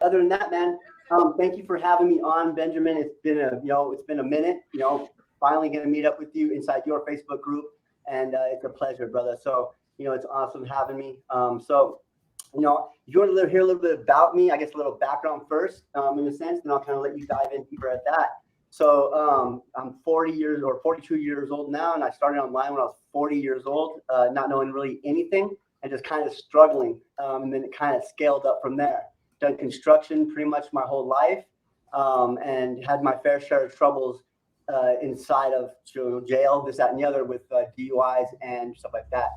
other than that, man, thank you for having me on, Benjamin. It's been a minute. Finally going to meet up with you inside your Facebook group, and it's a pleasure, brother. So it's awesome having me. If you want to hear a little bit about me, I guess a little background first, in a sense, then I'll kind of let you dive in deeper at that. So I'm 42 years old now, and I started online when I was 40 years old, not knowing really anything and just kind of struggling. And then it kind of scaled up from there. Done construction pretty much my whole life, and had my fair share of troubles inside of jail, this, that, and the other with DUIs and stuff like that.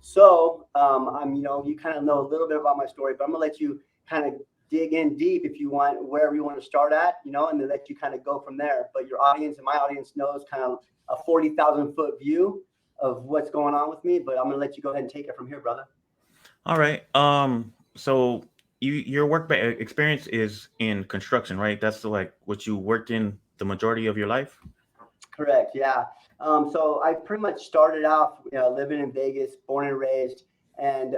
So you kind of know a little bit about my story, but I'm gonna let you kind of dig in deep if you want, wherever you want to start at, and then let you kind of go from there. But your audience and my audience knows kind of a 40,000 foot view of what's going on with me. But I'm gonna let you go ahead and take it from here, brother. All right. So your work experience is in construction, right? That's like what you worked in the majority of your life. Correct. Yeah. So I pretty much started off, living in Vegas, born and raised. And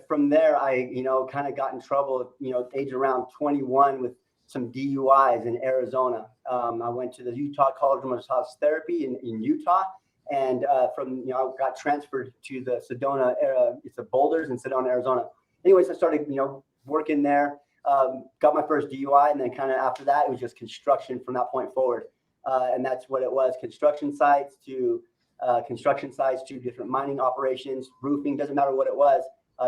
from there, I, kind of got in trouble, age around 21 with some DUIs in Arizona. I went to the Utah College of Massage Therapy in Utah. And I got transferred to the Sedona, it's the Boulders in Sedona, Arizona. Anyways, I started, working there, got my first DUI. And then kind of after that, it was just construction from that point forward. And that's what it was, construction sites to different mining operations, roofing, doesn't matter what it was.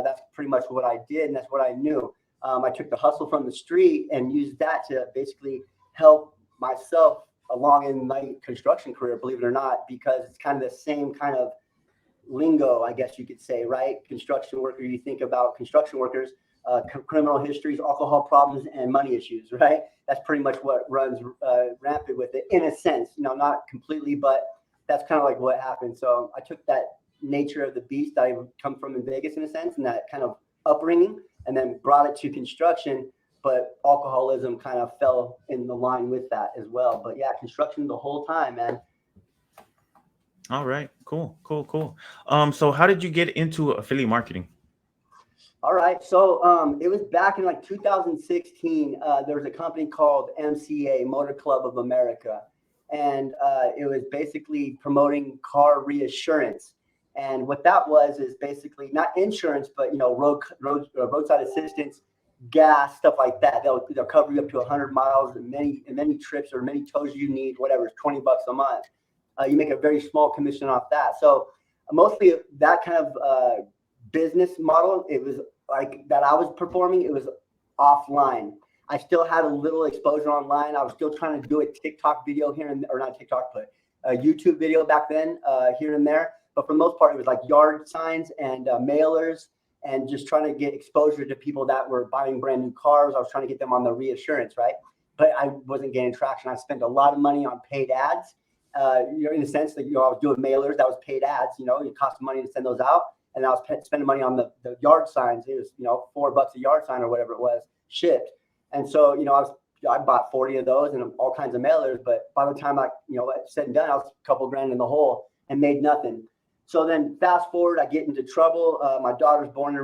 That's pretty much what I did, and that's what I knew. I took the hustle from the street and used that to basically help myself along in my construction career, believe it or not, because it's kind of the same kind of lingo, I guess you could say, right? Construction worker, you think about construction workers, criminal histories, alcohol problems, and money issues, right? That's pretty much what runs rampant with it, in a sense, not completely, but that's kind of like what happened. So I took that nature of the beast that I come from in Vegas, in a sense, and that kind of upbringing, and then brought it to construction. But alcoholism kind of fell in the line with that as well. But yeah, construction the whole time, man. All right, cool. So how did you get into affiliate marketing? All right. So it was back in like 2016. There was a company called MCA, Motor Club of America. And it was basically promoting car reassurance. And what that was is basically not insurance, but, roadside assistance, gas, stuff like that. They'll cover you up to 100 miles and many trips or many tows you need, whatever, it's $20 a month. You make a very small commission off that. So mostly that kind of business model, it was like that I was performing, it was offline. I still had a little exposure online. I was still trying to do a TikTok video here or not TikTok, but a YouTube video back then, here and there. But for the most part, it was like yard signs and mailers, and just trying to get exposure to people that were buying brand new cars. I was trying to get them on the reassurance, right? But I wasn't getting traction. I spent a lot of money on paid ads. In the sense that, I was doing mailers, that was paid ads, it cost money to send those out. And I was spending money on the yard signs. It was, $4 a yard sign or whatever it was, shipped. And so, I bought 40 of those and all kinds of mailers. But by the time said and done, I was a couple grand in the hole and made nothing. So then fast forward, I get into trouble. My daughter's born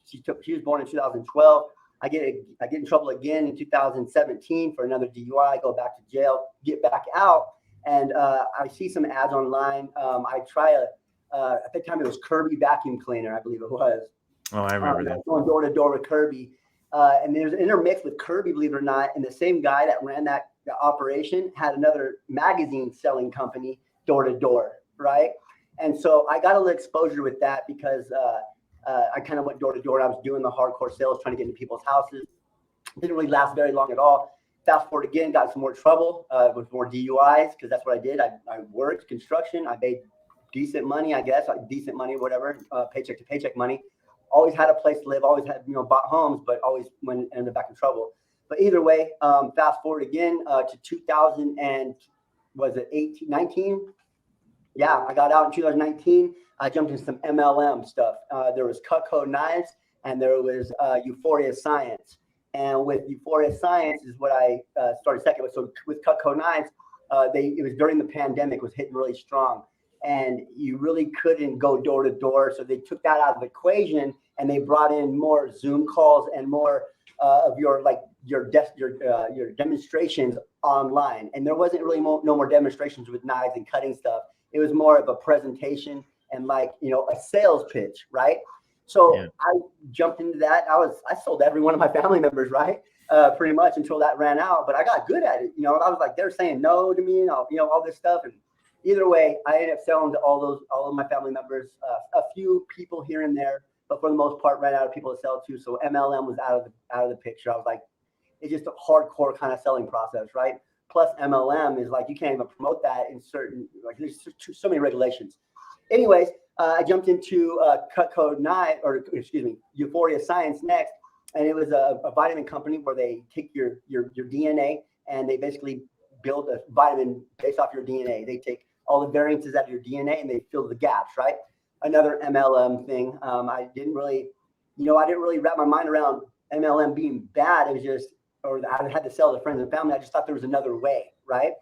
she was born in 2012. I get in trouble again in 2017 for another DUI. I go back to jail, get back out. And I see some ads online. I try at that time it was Kirby vacuum cleaner, I believe it was. Oh, I remember that. Going door to door with Kirby. And there's an intermix with Kirby, believe it or not. And the same guy that ran that operation had another magazine selling company door to door, right? And so I got a little exposure with that because I kind of went door to door. I was doing the hardcore sales, trying to get into people's houses. Didn't really last very long at all. Fast forward again, got some more trouble with more DUIs, because that's what I did. I worked construction. I made decent money, I guess, whatever, paycheck to paycheck money. Always had a place to live, always had, bought homes, but always ended back in trouble. But either way, fast forward again to 2000 and was it 19? Yeah, I got out in 2019. I jumped into some MLM stuff. There was Cutco Knives and there was Euphoria Science. And with Euphoria Science is what I started second with. So with Cutco Knives, it was during the pandemic, was hitting really strong. And you really couldn't go door to door. So they took that out of the equation and they brought in more Zoom calls and more of your demonstrations online. And there wasn't really no more demonstrations with knives and cutting stuff. It was more of a presentation and like, a sales pitch, right? So I jumped into that. I sold every one of my family members, right? Pretty much until that ran out, but I got good at it. I was like, they're saying no to me and all this stuff. And either way, I ended up selling to all of my family members, a few people here and there, but for the most part, ran out of people to sell to. So MLM was out of the picture. I was like, it's just a hardcore kind of selling process, right? Plus MLM is like, you can't even promote that in certain, like there's so many regulations. Anyways, I jumped into Cut Code 9, Euphoria Science next. And it was a vitamin company where they take your DNA and they basically build a vitamin based off your DNA. They take all the variances out of your DNA and they fill the gaps, right? Another MLM thing. I didn't really wrap my mind around MLM being bad. It was just, or I had to sell to friends and family. I just thought there was another way, right?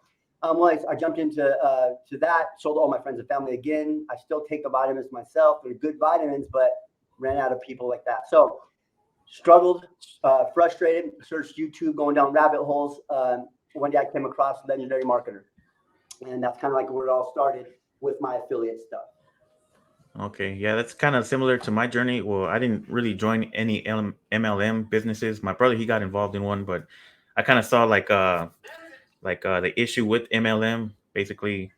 I jumped into to that, sold to all my friends and family again. I still take the vitamins myself. They're good vitamins, but ran out of people like that. So struggled, frustrated, searched YouTube, going down rabbit holes. One day I came across Legendary Marketer. And that's kind of like where it all started with my affiliate stuff. Okay, yeah, that's kind of similar to my journey. Well, I didn't really join any MLM businesses. My brother, he got involved in one, but I kind of saw the issue with MLM. Basically,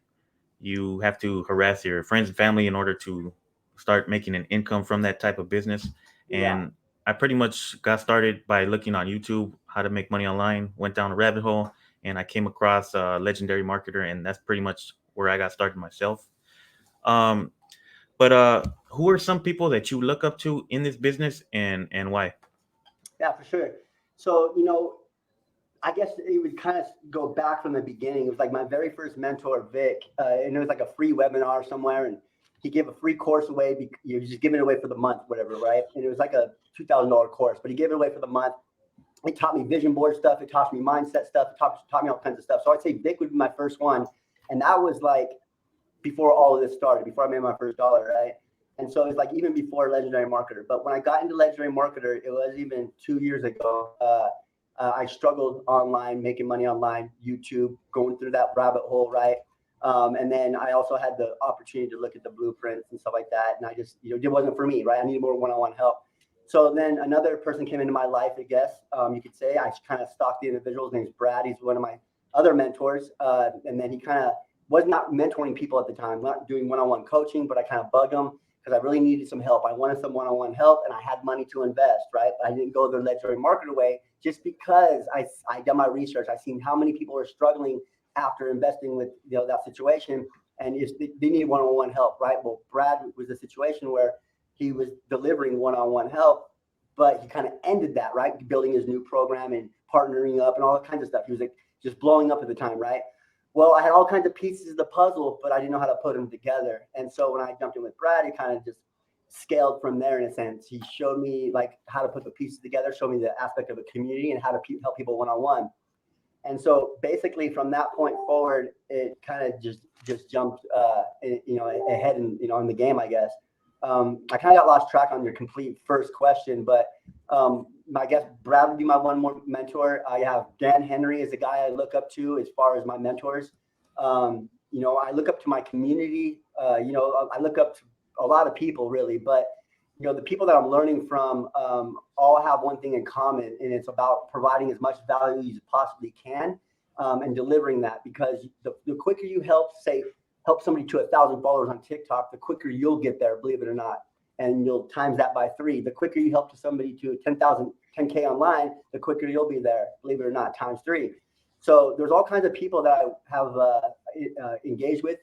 you have to harass your friends and family in order to start making an income from that type of business. And I pretty much got started by looking on YouTube how to make money online. Went down a rabbit hole, and I came across Legendary Marketer, and that's pretty much where I got started myself. But who are some people that you look up to in this business, and why? Yeah, for sure. So, I guess it would kind of go back from the beginning. It was like my very first mentor, Vic, and it was like a free webinar somewhere, and he gave a free course away. He was just giving it away for the month, whatever, right? And it was like a $2,000 course, but he gave it away for the month. It taught me vision board stuff. It taught me mindset stuff. It taught me all kinds of stuff. So I'd say Vic would be my first one, and that was like before all of this started, before I made my first dollar, right? And so it's like even before Legendary Marketer. But when I got into Legendary Marketer, it was even 2 years ago. I struggled online, making money online, YouTube, going through that rabbit hole, right? And then I also had the opportunity to look at the blueprints and stuff like that. And I just, it wasn't for me, right? I needed more one-on-one help. So then another person came into my life, I guess, you could say. I kind of stalked the individual. His name's Brad. He's one of my other mentors. And then he kind of was not mentoring people at the time, not doing one-on-one coaching, but I kind of bugged him because I really needed some help. I wanted some one-on-one help, and I had money to invest, right? I didn't go the Legendary Marketer way just because I done my research. I seen how many people were struggling after investing with that situation, and they needed one-on-one help, right? Well, Brad was a situation where he was delivering one-on-one help, but he kind of ended that, right? Building his new program and partnering up and all kinds of stuff. He was like just blowing up at the time, right? Well, I had all kinds of pieces of the puzzle, but I didn't know how to put them together. And so when I jumped in with Brad, he kind of just scaled from there in a sense. He showed me like how to put the pieces together, showed me the aspect of a community and how to help people one-on-one. And so basically from that point forward, it kind of just jumped, ahead in the game, I guess. I kind of got lost track on your complete first question, but I guess Brad would be my one more mentor. I have Dan Henry is a guy I look up to as far as my mentors. I look up to my community. I look up to a lot of people really, but the people that I'm learning from all have one thing in common, and it's about providing as much value as you possibly can and delivering that, because the quicker you help somebody to 1,000 followers on TikTok, the quicker you'll get there, believe it or not. And you'll times that by 3. The quicker you help to somebody to 10K online, the quicker you'll be there, believe it or not, times 3. So there's all kinds of people that I have engaged with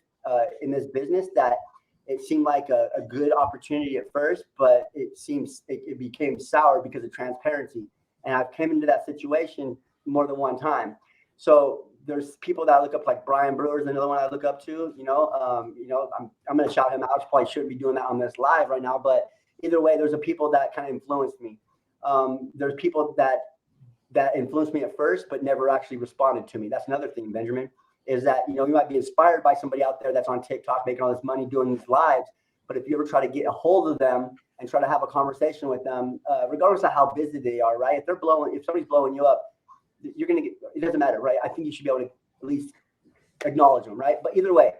in this business that it seemed like a good opportunity at first, but it became sour because of transparency. And I've come into that situation more than one time. So there's people that I look up, like Brian Brewer is another one I look up to. I'm going to shout him out. I probably shouldn't be doing that on this live right now, but either way, there's a people that kind of influenced me. There's people that influenced me at first, but never actually responded to me. That's another thing, Benjamin, is that you might be inspired by somebody out there that's on TikTok making all this money doing these lives, but if you ever try to get a hold of them, and try to have a conversation with them, regardless of how busy they are, right? If somebody's blowing you up, you're going to get, it doesn't matter, right? I think you should be able to at least acknowledge them, right? But either way,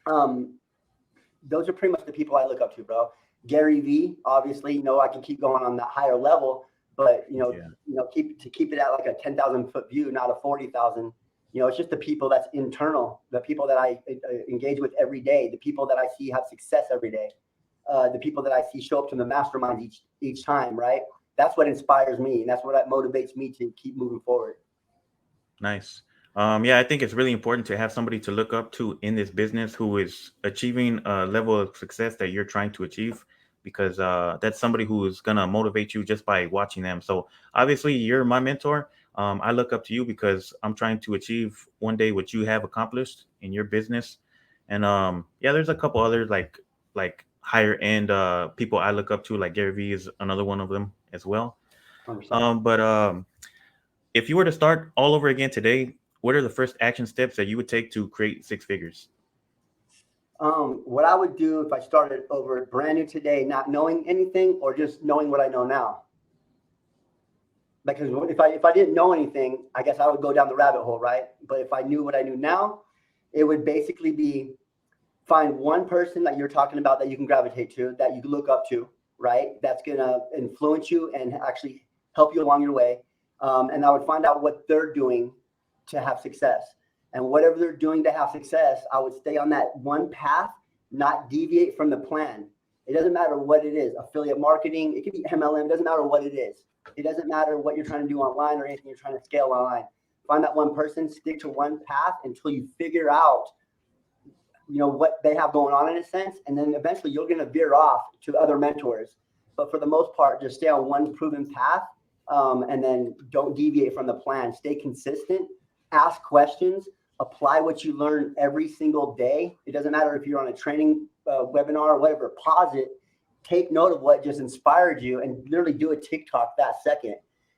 those are pretty much the people I look up to, bro. Gary V, obviously, I can keep going on that higher level, but keep it at like a 10,000 foot view, not a 40,000. It's just the people that's internal, the people that I engage with every day, the people that I see have success every day, the people that I see show up to the mastermind each time, right? That's what inspires me, and that's what motivates me to keep moving forward. Nice. Yeah, I think it's really important to have somebody to look up to in this business who is achieving a level of success that you're trying to achieve, because that's somebody who is going to motivate you just by watching them. So obviously you're my mentor. I look up to you because I'm trying to achieve one day what you have accomplished in your business. And yeah, there's a couple other like higher end people I look up to, like Gary Vee is another one of them as well. 100%. But if you were to start all over again today, what are the first action steps that you would take to create six figures? What I would do if I started over brand new today, not knowing anything or just knowing what I know now. Because if I didn't know anything, I guess I would go down the rabbit hole, right? But if I knew what I knew now, it would basically be find one person that you're talking about that you can gravitate to, that you look up to, right? That's going to influence you and actually help you along your way. And I would find out what they're doing to have success. And whatever they're doing to have success, I would stay on that one path, not deviate from the plan. It doesn't matter what it is, affiliate marketing, it could be MLM, it doesn't matter what it is. It doesn't matter what you're trying to do online or anything you're trying to scale online. Find that one person, stick to one path until you figure out, what they have going on in a sense. And then eventually you're going to veer off to other mentors. But for the most part, just stay on one proven path, and then don't deviate from the plan. Stay consistent, ask questions, apply what you learn every single day. It doesn't matter if you're on a training webinar or whatever, pause it, take note of what just inspired you, and literally do a TikTok that second.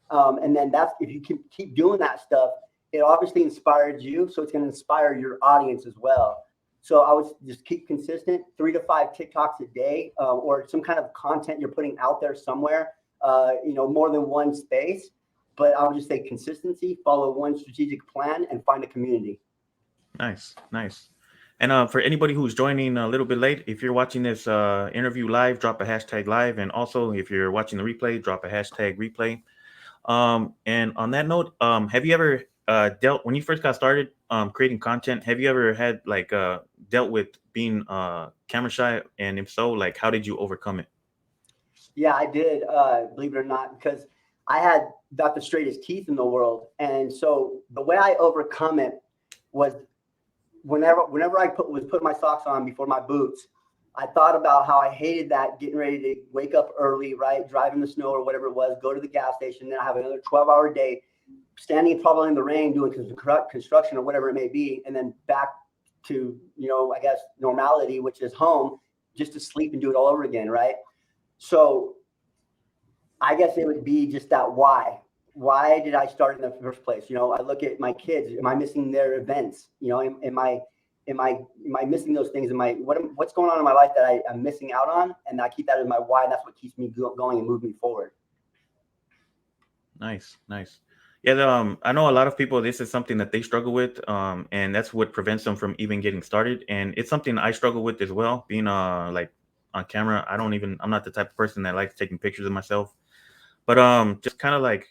And then if you can keep doing that stuff, it obviously inspired you. So it's going to inspire your audience as well. So I would just keep consistent, 3 to 5 TikToks a day, or some kind of content you're putting out there somewhere, more than one space. But I would just say consistency, follow one strategic plan, and find a community. Nice. And for anybody who's joining a little bit late, if you're watching this interview live, drop a hashtag live. And also, if you're watching the replay, drop a hashtag replay. And on that note, have you ever when you first got started creating content, have you ever had dealt with being camera shy? And if so, how did you overcome it? Yeah, I did, believe it or not, because I had got the straightest teeth in the world. And so the way I overcome it was whenever I was putting my socks on before my boots, I thought about how I hated that, getting ready to wake up early, right? Drive in the snow or whatever it was, go to the gas station, then I have another 12-hour day, standing probably in the rain doing construction or whatever it may be, and then back to, I guess, normality, which is home, just to sleep and do it all over again, right? So I guess it would be just that why. Why did I start in the first place? I look at my kids. Am I missing their events? Am I missing those things? What's going on in my life that I'm missing out on? And I keep that as my why. And that's what keeps me going and moving forward. Nice. Yeah, I know a lot of people, this is something that they struggle with, and that's what prevents them from even getting started. And it's something I struggle with as well, being on camera. I'm not the type of person that likes taking pictures of myself. But just kind of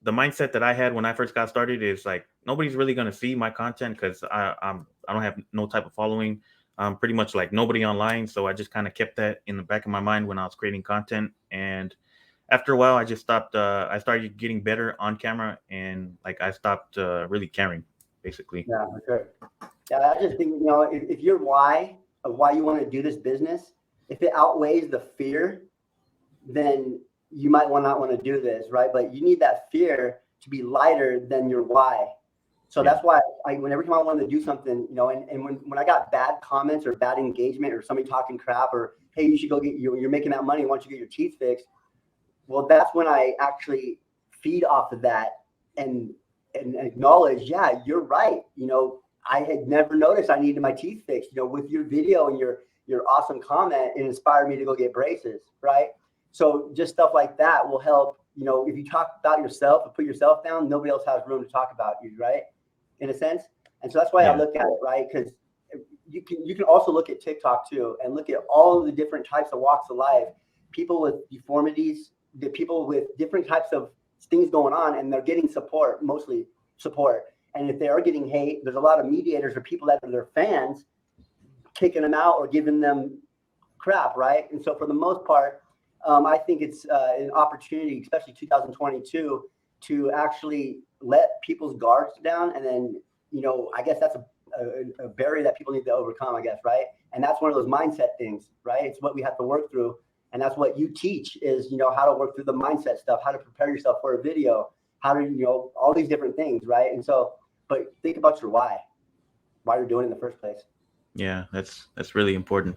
the mindset that I had when I first got started is nobody's really gonna see my content because I don't have no type of following. I'm pretty much nobody online, so I just kind of kept that in the back of my mind when I was creating content. And after a while, I just stopped. I started getting better on camera, and I stopped really caring, basically. Yeah, for sure. Yeah, I just think if your why of why you want to do this business, if it outweighs the fear, then you might not want to do this, right? But you need that fear to be lighter than your why. So that's why whenever time I wanted to do something, and when I got bad comments or bad engagement or somebody talking crap or, hey, you should go you're making that money, why don't you get your teeth fixed? Well, that's when I actually feed off of that and acknowledge, yeah, you're right. I had never noticed I needed my teeth fixed. With your video and your awesome comment, it inspired me to go get braces, right? So just stuff like that will help. If you talk about yourself and put yourself down, nobody else has room to talk about you, right? In a sense. And so that's why I look at it, right? Because you can also look at TikTok too, and look at all of the different types of walks of life, people with deformities, the people with different types of things going on, and they're getting support, mostly support. And if they are getting hate, there's a lot of mediators or people that are their fans kicking them out or giving them crap, right? And so for the most part, I think it's an opportunity, especially 2022, to actually let people's guards down. And then, I guess that's a barrier that people need to overcome, I guess, right? And that's one of those mindset things, right? It's what we have to work through. And that's what you teach is, how to work through the mindset stuff, how to prepare yourself for a video, how to, all these different things, right? And so, but think about your why you're doing it in the first place. Yeah, that's really important.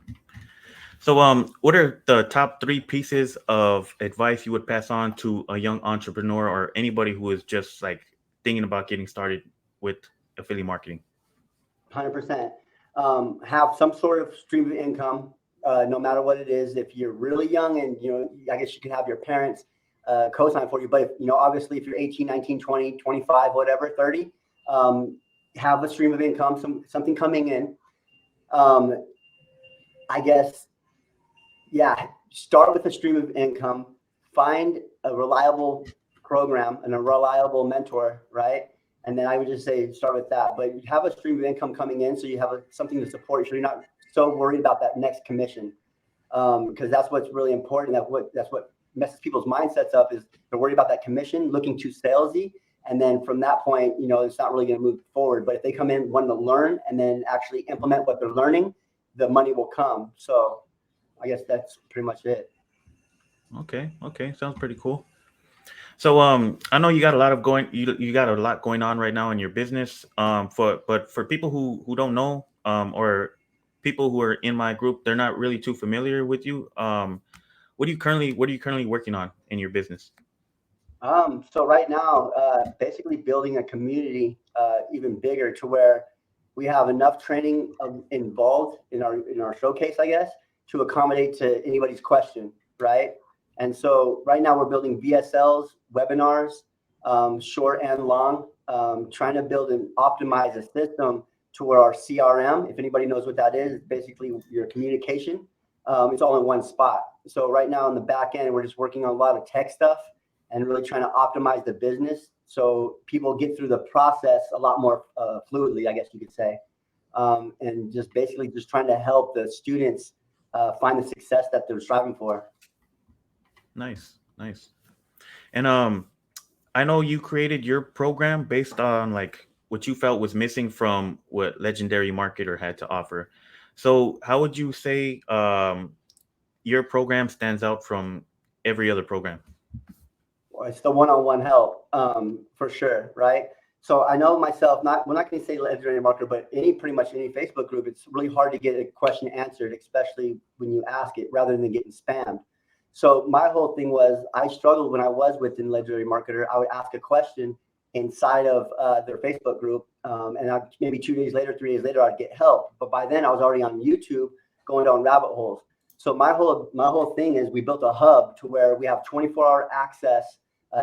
So, what are the top 3 pieces of advice you would pass on to a young entrepreneur or anybody who is just like thinking about getting started with affiliate marketing? 100%. Have some sort of stream of income, no matter what it is. If you're really young and, I guess you can have your parents co-sign for you. But, obviously if you're 18, 19, 20, 25, whatever, 30, have a stream of income, something coming in. I guess, start with a stream of income, find a reliable program and a reliable mentor, right? And then I would just say start with that. But you have a stream of income coming in, so you have something to support you. So you're not so worried about that next commission, because that's what's really important. That's what messes people's mindsets up, is they're worried about that commission, looking too salesy, and then from that point, it's not really going to move forward. But if they come in wanting to learn and then actually implement what they're learning, the money will come. So I guess that's pretty much it. Okay, sounds pretty cool. So, I know you got a lot of you got a lot going on right now in your business. But for people who don't know, or people who are in my group, they're not really too familiar with you. What are you currently working on in your business? So right now, basically building a community even bigger, to where we have enough training involved in our showcase, I guess, to accommodate to anybody's question, right? And so right now we're building VSLs, webinars, short and long, trying to build and optimize a system to where our CRM, if anybody knows what that is, it's basically your communication. It's all in one spot. So right now on the back end, we're just working on a lot of tech stuff and really trying to optimize the business so people get through the process a lot more fluidly, I guess you could say. And just basically just trying to help the students find the success that they're striving for. Nice. And I know you created your program based on like what you felt was missing from what Legendary Marketer had to offer. So how would you say your program stands out from every other program? It's the one-on-one help, for sure, right? So I know myself, we're not going to say legendary marketer, but pretty much any Facebook group, it's really hard to get a question answered, especially when you ask it rather than getting spammed. So my whole thing was, I struggled when I was within Legendary Marketer. I would ask a question inside of their Facebook group, and maybe 2 days later, 3 days later, I'd get help. But by then I was already on YouTube going down rabbit holes. So my whole thing is, we built a hub to where we have 24-hour access,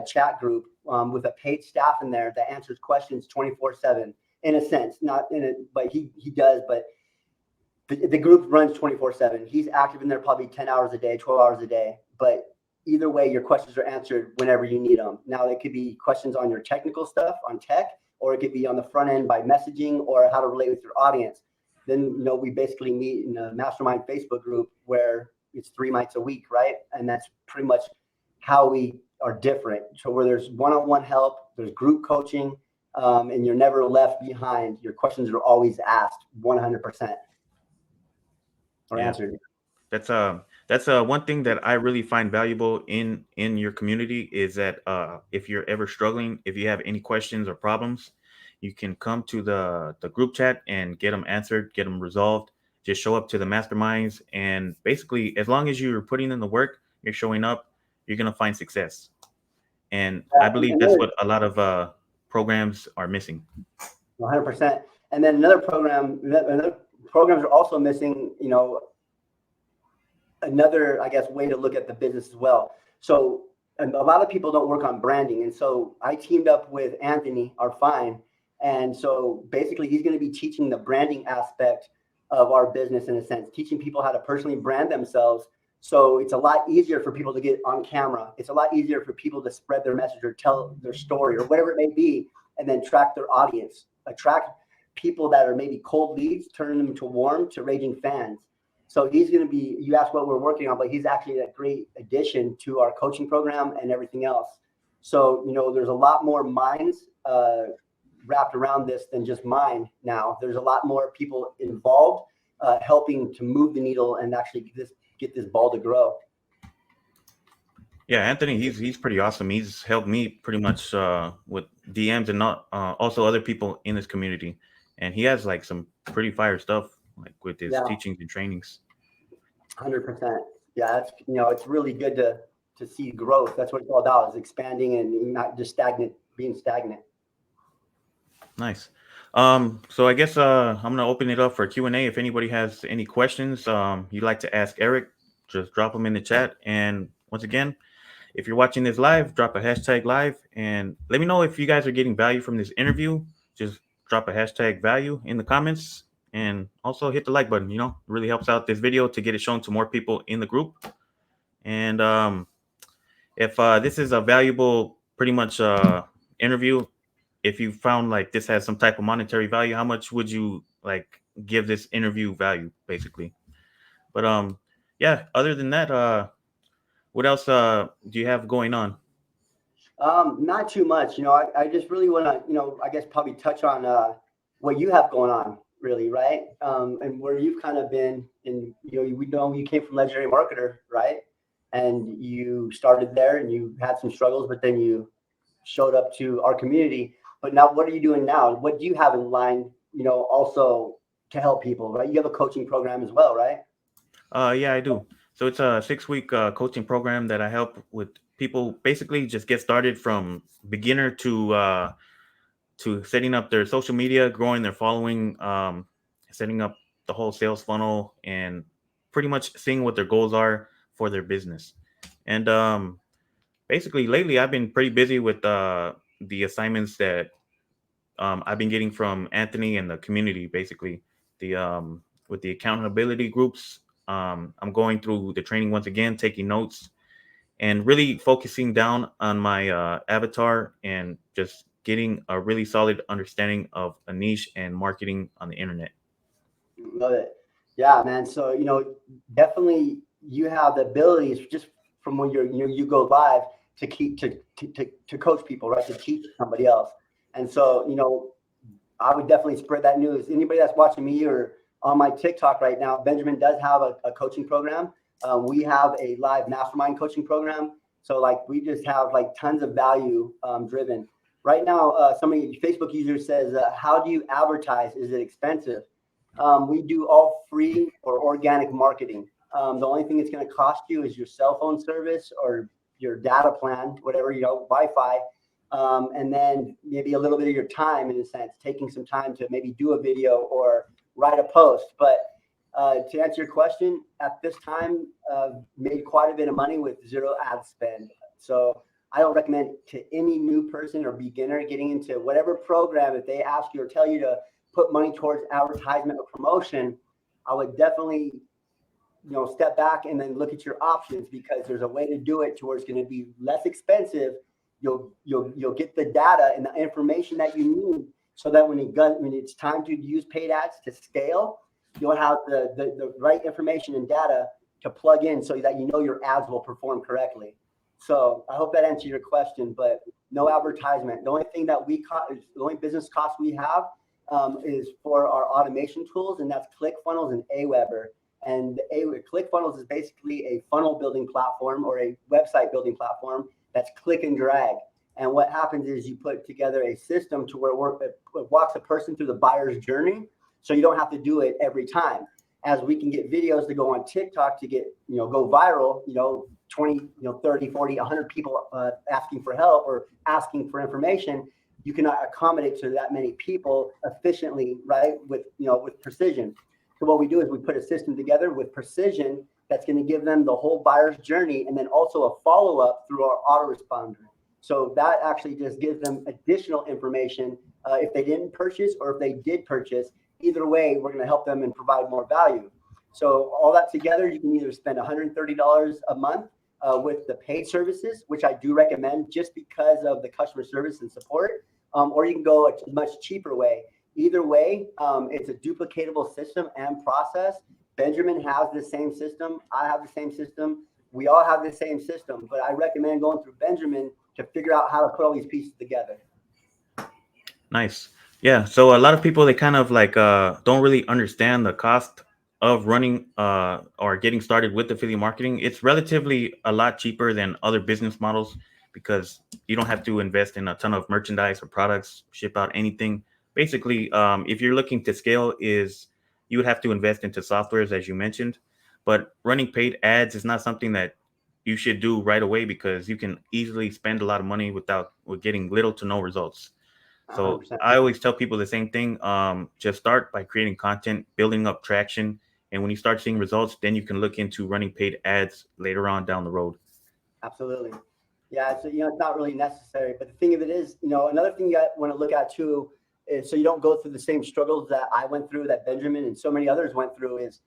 chat group with a paid staff in there that answers questions 24/7. In a sense, not in it, but he does. But the group runs 24/7. He's active in there probably 10 hours a day, 12 hours a day. But either way, your questions are answered whenever you need them. Now, it could be questions on your technical stuff, on tech, or it could be on the front end by messaging or how to relate with your audience. Then, we basically meet in a mastermind Facebook group where it's 3 nights a week, right? And that's pretty much how we are different. So where there's one-on-one help, there's group coaching, and you're never left behind. Your questions are always asked 100% or answered. That's one thing that I really find valuable in your community, is that if you're ever struggling, if you have any questions or problems, you can come to the group chat and get them answered, get them resolved. Just show up to the masterminds, and basically, as long as you're putting in the work, you're showing up, you're gonna find success. And I believe that's what a lot of programs are missing. 100%. And then another programs are also missing, another, I guess, way to look at the business as well. So and a lot of people don't work on branding. And so I teamed up with Anthony, our fine. And so basically he's going to be teaching the branding aspect of our business in a sense, teaching people how to personally brand themselves. So it's a lot easier for people to get on camera. It's a lot easier for people to spread their message or tell their story or whatever it may be, and then track their audience, attract people that are maybe cold leads, turn them to warm to raging fans. So he's going to be, you asked what we're working on, but he's actually a great addition to our coaching program and everything else. So, there's a lot more minds wrapped around this than just mine now. There's a lot more people involved helping to move the needle and actually get this ball to grow. Yeah, Anthony, he's pretty awesome. He's helped me pretty much with DMs and not also other people in this community, and he has like some pretty fire stuff like with his Yeah, teachings and trainings. 100%. Yeah, it's really good to see growth. That's what it's all about, is expanding and not just being stagnant. Nice. So I guess I'm gonna open it up for Q&A. If anybody has any questions you'd like to ask Eric, just drop them in the chat. And once again, if you're watching this live, drop a hashtag live and let me know if you guys are getting value from this interview. Just drop a hashtag value in the comments and also hit the like button. It really helps out this video to get it shown to more people in the group. And if this is a valuable, pretty much interview, if you found like this has some type of monetary value, how much would you like give this interview value, basically? But yeah, other than that, what else do you have going on? Not too much. I just really want to, I guess probably touch on what you have going on, really, right? And where you've kind of been in, we know you came from Legendary Marketer, right? And you started there and you had some struggles, but then you showed up to our community. But now what are you doing now? What do you have in line, also to help people, right? You have a coaching program as well, right? Yeah, I do. So it's a 6-week coaching program that I help with people basically just get started from beginner to setting up their social media, growing their following, setting up the whole sales funnel, and pretty much seeing what their goals are for their business. And basically, lately I've been pretty busy with the assignments that I've been getting from Anthony and the community. Basically, the with the accountability groups, I'm going through the training once again, taking notes, and really focusing down on my avatar and just getting a really solid understanding of a niche and marketing on the internet. Love it. Yeah, man. So, definitely you have the abilities just from when you go live to keep to coach people, right? To teach somebody else. And so, I would definitely spread that news. Anybody that's watching me or on my TikTok right now, Benjamin does have a coaching program. We have a live mastermind coaching program. So like we just have like tons of value driven. Right now, somebody, Facebook user says, how do you advertise? Is it expensive? We do all free or organic marketing. The only thing it's going to cost you is your cell phone service or your data plan, whatever, Wi-Fi. And then maybe a little bit of your time, in a sense, taking some time to maybe do a video or write a post. But to answer your question, at this time, made quite a bit of money with zero ad spend. So I don't recommend to any new person or beginner getting into whatever program, if they ask you or tell you to put money towards advertisement or promotion, I would definitely, step back and then look at your options, because there's a way to do it to where it's going to be less expensive. You'll get the data and the information that you need, so that when it's time to use paid ads to scale, you'll have the right information and data to plug in so that your ads will perform correctly. So I hope that answered your question, but no advertisement. The only thing that the only business cost we have is for our automation tools, and that's ClickFunnels and Aweber. And ClickFunnels is basically a funnel building platform or a website building platform that's click and drag. And what happens is you put together a system to where it walks a person through the buyer's journey, so you don't have to do it every time. As we can get videos to go on TikTok to get, go viral, 20, 30, 40, 100 people asking for help or asking for information, you cannot accommodate to that many people efficiently, right? With precision. So what we do is we put a system together with precision that's going to give them the whole buyer's journey, and then also a follow-up through our autoresponder. So that actually just gives them additional information if they didn't purchase or if they did purchase. Either way, we're going to help them and provide more value. So all that together, you can either spend $130 a month with the paid services, which I do recommend just because of the customer service and support, or you can go a much cheaper way. Either way, it's a duplicatable system and process. Benjamin has the same system. I have the same system. We all have the same system, but I recommend going through Benjamin to figure out how to put all these pieces together. Nice. Yeah. So a lot of people, they kind of like don't really understand the cost of running or getting started with affiliate marketing. It's relatively a lot cheaper than other business models because you don't have to invest in a ton of merchandise or products, ship out anything. Basically, if you're looking to scale, is you would have to invest into softwares, as you mentioned. But running paid ads is not something that you should do right away because you can easily spend a lot of money with getting little to no results. So 100%. I always tell people the same thing. Just start by creating content, building up traction. And when you start seeing results, then you can look into running paid ads later on down the road. Absolutely. Yeah, so it's not really necessary. But the thing of it is, another thing you want to look at too is so you don't go through the same struggles that I went through, that Benjamin and so many others went through, is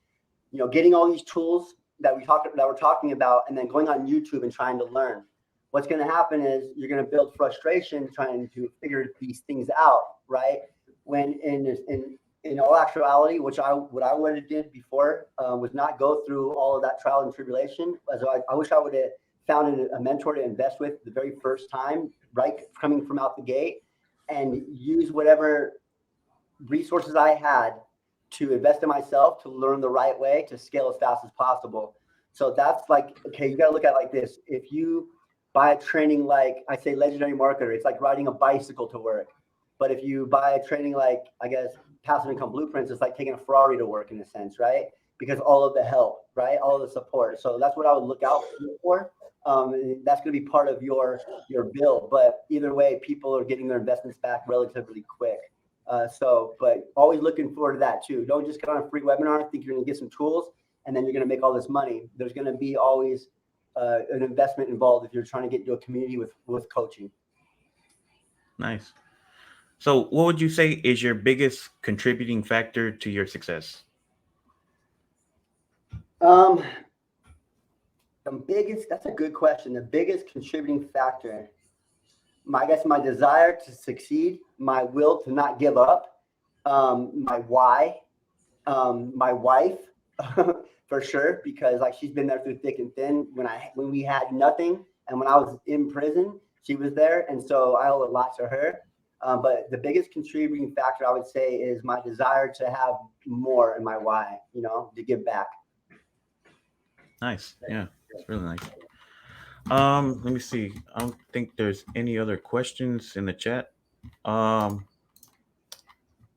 getting all these tools that we're talking about, and then going on YouTube and trying to learn. What's going to happen is you're going to build frustration trying to figure these things out, right? When in all actuality, what I would have did before was not go through all of that trial and tribulation. As I wish I would have found a mentor to invest with the very first time, right, coming from out the gate, and use whatever resources I had to invest in myself to learn the right way to scale as fast as possible. So that's like, okay, you got to look at it like this. If you buy a training like, I say, Legendary Marketer, it's like riding a bicycle to work. But if you buy a training like, I guess, Passive Income Blueprints, it's like taking a Ferrari to work in a sense, right? Because all of the help, right? All of the support. So that's what I would look out for. That's going to be part of your bill. But either way, people are getting their investments back relatively quick. But always looking forward to that too. Don't just get on a free webinar, think you're going to get some tools, and then you're going to make all this money. There's going to be always an investment involved if you're trying to get into a community with coaching. Nice. So what would you say is your biggest contributing factor to your success? That's a good question. The biggest contributing factor, I guess, my desire to succeed, my will to not give up, my why, my wife, for sure, because like she's been there through thick and thin when we had nothing, and when I was in prison, she was there, and so I owe a lot to her. But the biggest contributing factor, I would say, is my desire to have more and my why, to give back. Nice. Yeah, it's really nice. Let me see. I don't think there's any other questions in the chat. I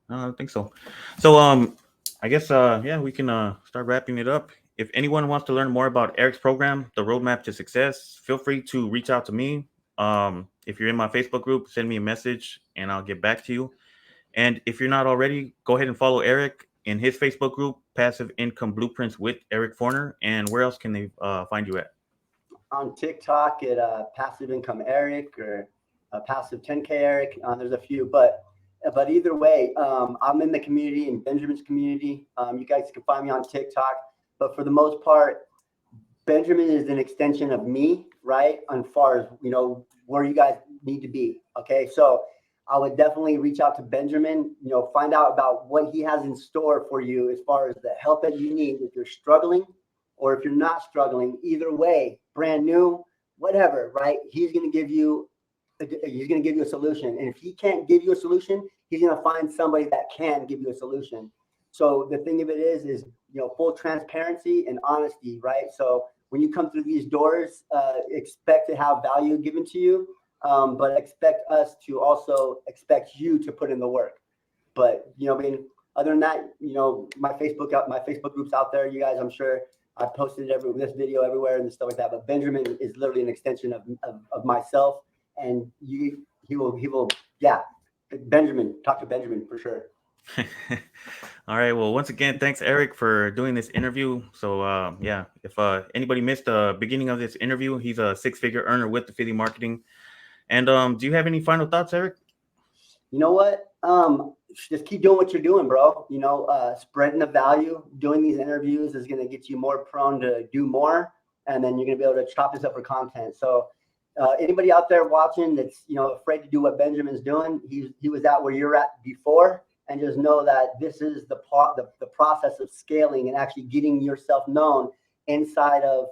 don't think so. So, I guess, yeah, we can start wrapping it up. If anyone wants to learn more about Eric's program, The Roadmap to Success, feel free to reach out to me. If you're in my Facebook group, send me a message and I'll get back to you. And if you're not already, go ahead and follow Eric in his Facebook group, Passive Income Blueprints with Eric Forner. And where else can they find you at? On TikTok at Passive Income Eric or Passive 10K Eric. There's a few, but either way, I'm in the community, in Benjamin's community. You guys can find me on TikTok, but for the most part, Benjamin is an extension of me, right? As far as, where you guys need to be. Okay. So I would definitely reach out to Benjamin, find out about what he has in store for you as far as the help that you need if you're struggling or if you're not struggling. Either way, brand new, whatever, right? He's going to give you a solution. And if he can't give you a solution, he's going to find somebody that can give you a solution. So the thing of it is, full transparency and honesty, right? So when you come through these doors, expect to have value given to you, but expect us to also expect you to put in the work. But, other than that, my Facebook group's out there, you guys, I'm sure I posted this video everywhere and stuff like that, but Benjamin is literally an extension of myself, and he will, yeah, Benjamin, talk to Benjamin for sure. All right. Well, once again, thanks, Eric, for doing this interview. So, yeah, if anybody missed the beginning of this interview, he's a six-figure earner with affiliate marketing. And do you have any final thoughts, Eric? You know what? Just keep doing what you're doing, bro. Spreading the value, doing these interviews is going to get you more prone to do more, and then you're going to be able to chop this up for content. So, anybody out there watching that's afraid to do what Benjamin's doing, he was at where you're at before, and just know that this is the process of scaling and actually getting yourself known inside of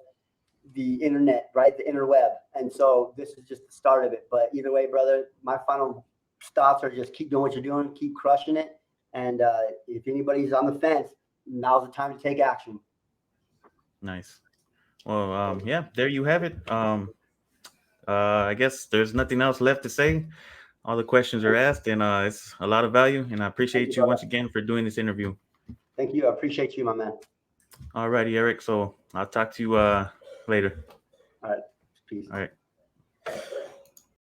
the internet, right? The interweb. And so this is just the start of it. But either way, brother, my final thoughts are just keep doing what you're doing, keep crushing it. And if anybody's on the fence, now's the time to take action. Nice. Well, yeah, there you have it. I guess there's nothing else left to say. All the questions are asked, and it's a lot of value. And I appreciate you once again for doing this interview. Thank you. I appreciate you, my man. All righty, Eric. So I'll talk to you later. All right. Peace. All right.